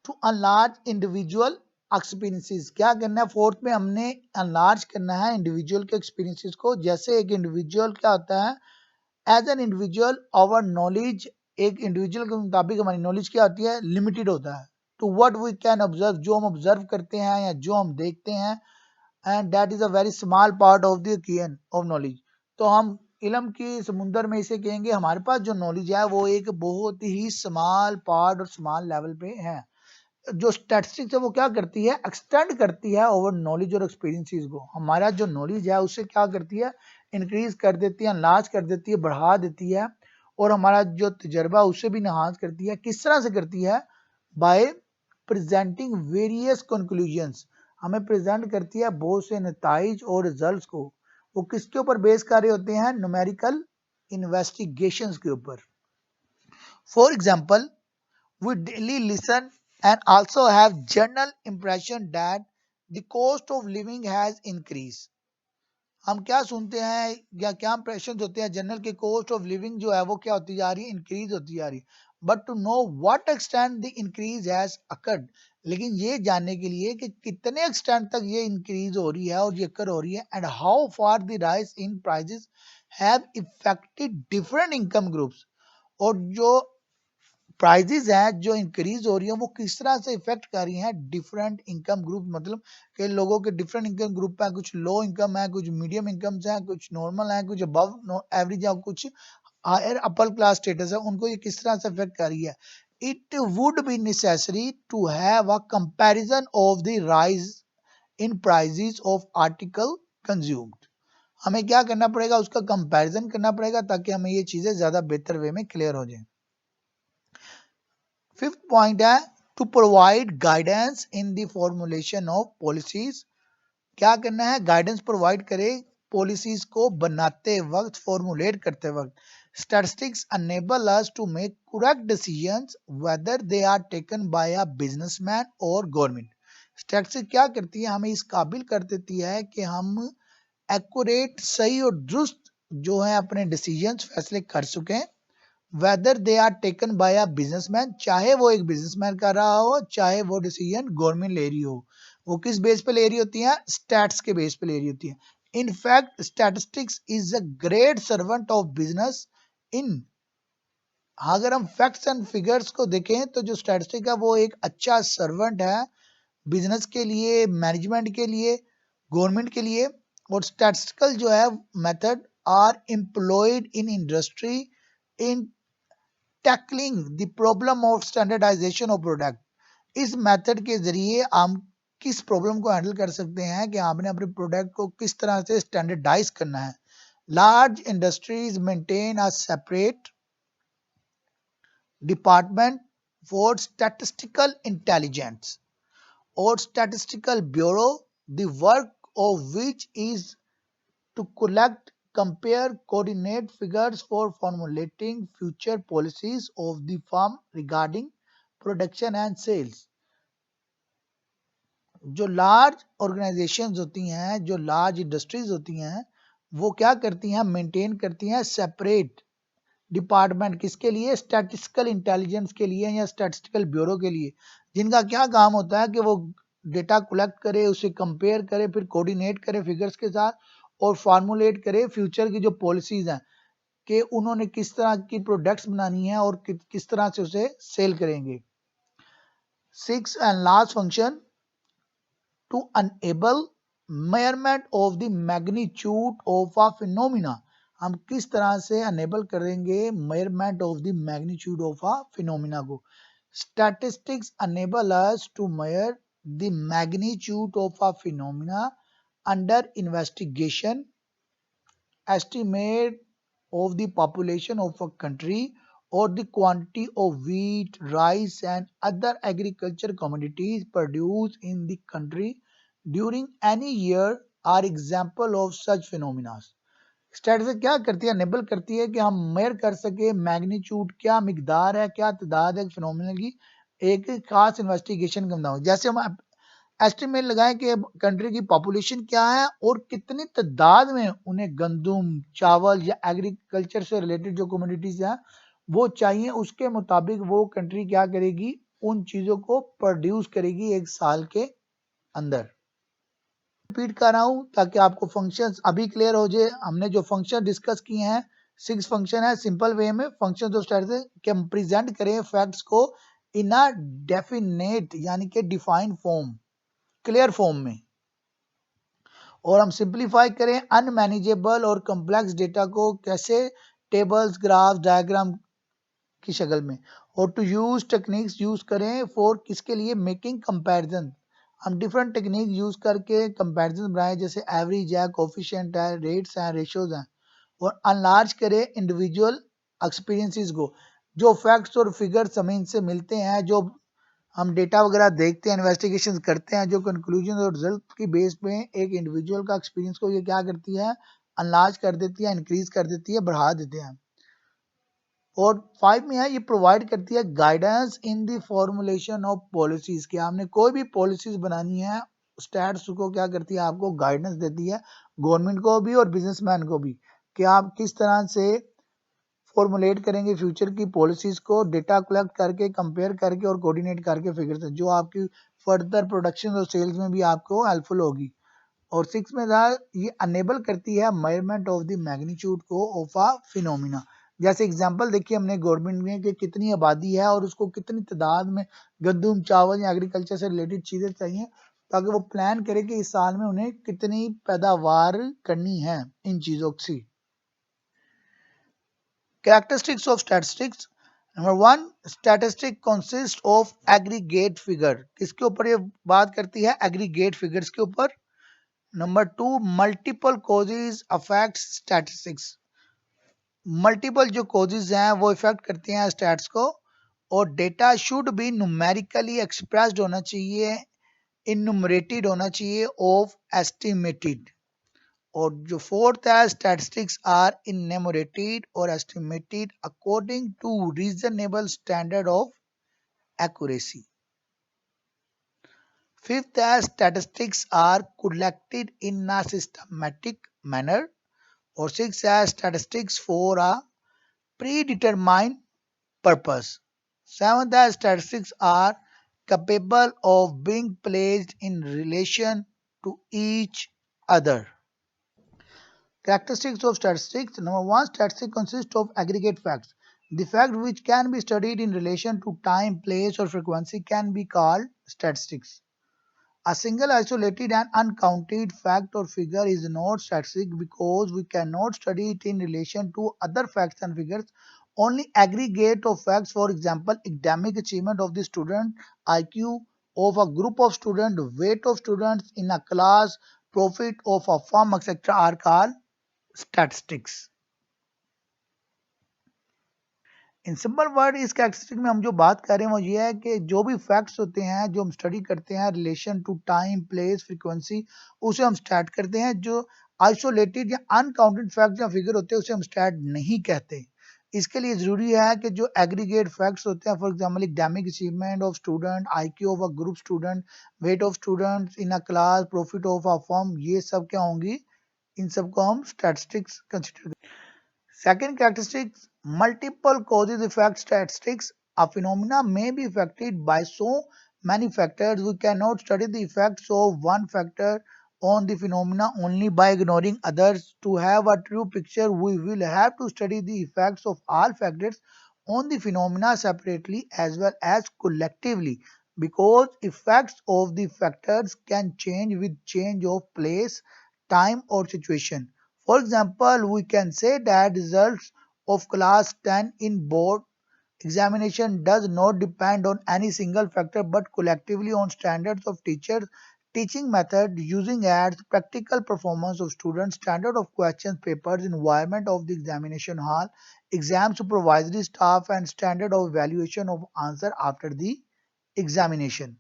To अनलार्ज individual experiences, क्या करना है फोर्थ में हमने अनलार्ज करना है इंडिविजुअल के एक्सपीरियंसेस को। जैसे एक इंडिविजुअल क्या होता है, as an individual our knowledge, एक इंडिविजुअल के मुताबिक हमारी नॉलेज क्या होती है, लिमिटेड होता है। To what we can observe, जो हम ऑब्जर्व करते हैं या जो हम देखते हैं, and that is a very small part of the Oaken of knowledge. तो हम इल्म की समुंदर में इसे कहेंगे, हमारे पास जो नॉलेज है वो एक बहुत ही स्मॉल पार्ट और स्मॉल लेवल पे है। जो स्टैटिस्टिक्स है वो क्या करती है, एक्सटेंड करती है ओवर नॉलेज और एक्सपीरियंसेस को। हमारा जो नॉलेज है उससे क्या करती है, इंक्रीज कर देती है, एनलार्ज कर देती है, बढ़ा देती है। और हमारा जो तजर्बा उससे भी इनहांस करती है। किस तरह से करती है, बाय प्रेजेंटिंग वेरियस कंक्लूजन्स, हमें प्रेजेंट करती है बहुत से नताइज और रिजल्ट्स को। वो किसके ऊपर बेस कर रहे होते हैं, न्यूमेरिकल इन्वेस्टिगेशंस के ऊपर। For example, we daily listen and also have general impression that the cost of living has increased। हम क्या सुनते हैं या क्या इंप्रेशन होते हैं, जनरल की कॉस्ट ऑफ लिविंग जो है वो क्या होती जा रही है, इंक्रीज होती जा रही है। But to know what extent the increase has occurred, लेकिन ये जानने के लिए कि कितने एक्सटेंट तक ये इंक्रीज हो रही है और ये कर हो रही है, and how far the rise in prices have affected different income groups, और जो प्राइजेज हैं जो इंक्रीज हो रही है वो किस तरह से इफेक्ट कर रही हैं डिफरेंट इनकम ग्रुप। मतलब कि लोगों के डिफरेंट इनकम ग्रुप है, कुछ लो इनकम है, कुछ मीडियम इनकम है, कुछ नॉर्मल है, कुछ अबव एवरेज है, कुछ हायर अपर क्लास स्टेटस है, उनको ये किस तरह से इफेक्ट कर रही है। It would be necessary to have a comparison of the rise in prices of article consumed. हमें क्या करना पड़ेगा, उसका कंपैरिजन करना पड़ेगा ताकि हमें ये चीजें ज्यादा बेहतर वे में क्लियर हो जाए। फिफ्थ पॉइंट है to provide guidance in the formulation of policies. क्या करना है, गाइडेंस प्रोवाइड करे पॉलिसीज को बनाते वक्त, फॉर्मुलेट करते वक्त। Statistics enable us to make correct decisions whether they are taken by a businessman और गवर्नमेंट। स्टैटिस्टिक्स क्या करती है, हमें इस काबिल कर देती है कि हम एक्यूरेट, सही और दुरुस्त जो है अपने डिसीजंस, फैसले कर सकें। Whether they are taken by a businessman, चाहे वो एक बिजनेसमैन कर रहा हो, चाहे वो डिसीजन गवर्नमेंट ले रही हो। वो किस बेस पे ले रही होती है, स्टैट्स के बेस पे ले रही होती है। In fact statistics is a great servant of business in, अगर हम फैक्ट्स एंड फिगर्स को देखें तो जो स्टैटिस्टिक है वो एक अच्छा सर्वेंट है बिजनेस के लिए, मैनेजमेंट के लिए, गवर्नमेंट के लिए। और स्टैटिस्टिकल जो है method are employed in industry in tackling the problem of standardization of product. इस मेथड के जरिए हम किस प्रॉब्लम को हैंडल कर सकते हैं कि आपने अपने प्रोडक्ट को किस तरह से स्टैंडर्डाइज करना है। Large industries maintain a separate department for statistical intelligence और statistical bureau, the work of which is to collect, compare, coordinate figures for formulating future policies of the firm regarding production and sales। जो large organisations होती हैं, जो large industries होती हैं, वो क्या करती हैं, मेंटेन करती हैं सेपरेट डिपार्टमेंट, किसके लिए, स्टैटिस्टिकल इंटेलिजेंस के लिए या स्टैटिस्टिकल ब्यूरो के लिए, जिनका क्या काम होता है कि वो डेटा कलेक्ट करे, उसे कंपेयर करे, फिर कोऑर्डिनेट करे फिगर्स के साथ और फार्मूलेट करे फ्यूचर की जो पॉलिसीज हैं कि उन्होंने किस तरह की प्रोडक्ट्स बनानी है और किस तरह से उसे सेल करेंगे। Six and last function to enable measurement of the magnitude of a phenomena. हम किस तरह से अनेबल करेंगे measurement of the magnitude of a phenomena को। Statistics enable us to measure the magnitude of a phenomena under investigation, estimate of the population of a country or the quantity of wheat, rice and other agriculture commodities produced in the country during any year are example of such phenomena। Statistics क्या करती है, enable करती है कि हम mayor कर सके magnitude, क्या मिकदार है, क्या तादाद है फिनोमिना की, एक खास इन्वेस्टिगेशन के मुताबिक। जैसे हम एस्टिमेट लगाएं कि कंट्री की पॉपुलेशन क्या है और कितनी तादाद में उन्हें गंदम, चावल या एग्रीकल्चर से रिलेटेड जो कमोडिटीज हैं वो चाहिए, उसके मुताबिक वो कंट्री क्या करेगी, उन चीजों को प्रोड्यूस करेगी एक साल के अंदर। रिपीट कर रहा हूं ताकि आपको फंक्शंस अभी क्लियर हो जाए। हमने जो फंक्शन डिस्कस किए हैं 6 फंक्शन है, सिंपल वे में फंक्शन ऑफ स्टैटिस्टिक्स कि हम प्रेजेंट करें फैक्ट्स को इन अ डेफिनेट यानी कि डिफाइंड फॉर्म, क्लियर फॉर्म में, और हम सिंप्लीफाई करें अनमैनेजेबल और कॉम्प्लेक्स डेटा को कैसे, टेबल्स, ग्राफ, डायग्राम की शक्ल में, और टू यूज टेक्निक्स यूज करें फॉर किसके लिए, मेकिंग कंपैरिजन। हम डिफरेंट टेक्निक यूज करके कंपैरिजन बनाए जैसे एवरेज है, कोफिशिएंट है, रेट्स हैं, रेशियोज हैं, और अनलार्ज करें इंडिविजुअल एक्सपीरियंसेस को। जो फैक्ट्स और फिगर्स हमें इनसे मिलते हैं, जो हम डेटा वगैरह देखते हैं, इन्वेस्टिगेशन करते हैं, जो कंक्लूजन और रिजल्ट की बेस पे एक इंडिविजुअल का एक्सपीरियंस को ये क्या करती है, अनलार्ज कर देती है, इंक्रीज कर देती है, बढ़ा देते हैं। और 5 में है ये प्रोवाइड करती है guidance in the formulation of policies. कि आपने कोई भी पॉलिसीज बनानी है, स्टैट्स को क्या करती है, आपको गाइडेंस देती है, गवर्नमेंट को भी और बिजनेसमैन को भी, कि आप किस तरह से फॉर्मुलेट करेंगे फ्यूचर की पॉलिसीज को, डेटा कलेक्ट करके, कंपेयर करके और कोऑर्डिनेट करके फिगर से, जो आपकी फर्दर प्रोडक्शन और सेल्स में भी आपको हेल्पफुल होगी। और 6 में था ये अनेबल करती है मेजरमेंट ऑफ द मैग्नीट्यूड को ऑफ अ फिनोमिना। जैसे एग्जांपल देखिए हमने गवर्नमेंट में कि कितनी आबादी है और उसको कितनी तादाद में गंदम, चावल या एग्रीकल्चर से रिलेटेड चीजें चाहिए, ताकि वो प्लान करे कि इस साल में उन्हें कितनी पैदावार करनी है इन चीजों से। Characteristics of statistics. Number 1, statistic consists of aggregate figure। किसके ऊपर ये बात करती है, aggregate figures के ऊपर। Number 2, multiple causes affect statistics। Multiple जो causes हैं वो इफेक्ट करती हैं स्टैट्स को, और data should be numerically expressed होना चाहिए, इननुमरेटेड होना चाहिए, ऑफ एस्टिमेटेड। और जो फोर्थ है, स्टैटिस्टिक्स आर इनमेमोरेटेड और estimated according to reasonable standard of accuracy. Fifth है, statistics are collected in a systematic manner. और सिक्स है, statistics for a predetermined purpose. Seventh है, statistics are capable of being placed in relation to each other. Characteristics of statistics. Number 1, statistics consist of aggregate facts. The fact which can be studied in relation to time, place, or frequency can be called statistics. A single isolated and uncounted fact or figure is not statistic because we cannot study it in relation to other facts and figures. Only aggregate of facts, for example, academic achievement of the student, IQ of a group of students, weight of students in a class, profit of a firm, etc. are called statistics. In simple word इस characteristic में हम जो बात कर रहे हैं वो ये है कि जो भी फैक्ट्स होते हैं जो हम स्टडी करते हैं relation to time, place, frequency, उसे हम स्टैट करते हैं। जो आइसोलेटेड या अनकाउंटेड फैक्ट्स या फिगर होते हैं उसे हम स्टैट नहीं कहते। इसके लिए जरूरी है कि जो एग्रीगेट फैक्ट्स होते हैं, for example academic achievement of student, IQ of a group student, weight of students in a class, profit of a firm, ये सब क्या होंगी, इन सबको हम statistics consider. Second characteristic, multiple causes affect statistics. A phenomena may be affected by so many factors. We cannot study the effects of one factor on the phenomena only by ignoring others. To have a true picture, we will have to study the effects of all factors on the phenomena separately as well as collectively, because effects of the factors can change with change of place, time, or situation. For example, we can say that results of class 10 in board examination does not depend on any single factor but collectively on standards of teachers, teaching method, using aids, practical performance of students, standard of questions papers, environment of the examination hall, exam supervisory staff, and standard of evaluation of answer after the examination.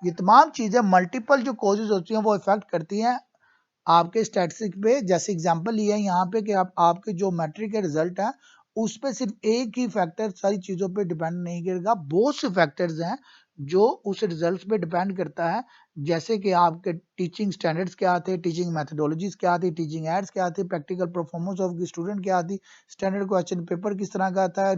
ये तमाम चीज़ें multiple जो causes होती हैं वो effect करती हैं आपके स्टैटिस्टिक पे। जैसे एग्जांपल लिया है यहाँ पे कि आपके जो मैट्रिक के रिजल्ट है उस पे सिर्फ एक ही फैक्टर सारी चीज़ों पे डिपेंड नहीं करेगा, बहुत से फैक्टर्स हैं जो उस रिजल्ट पे डिपेंड करता है। जैसे कि आपके टीचिंग स्टैंडर्ड्स क्या थे, टीचिंग मैथडोलॉजीज क्या थी, टीचिंग एड्स क्या थी, practical performance of the student क्या थी, स्टैंडर्ड क्वेश्चन पेपर किस तरह का था,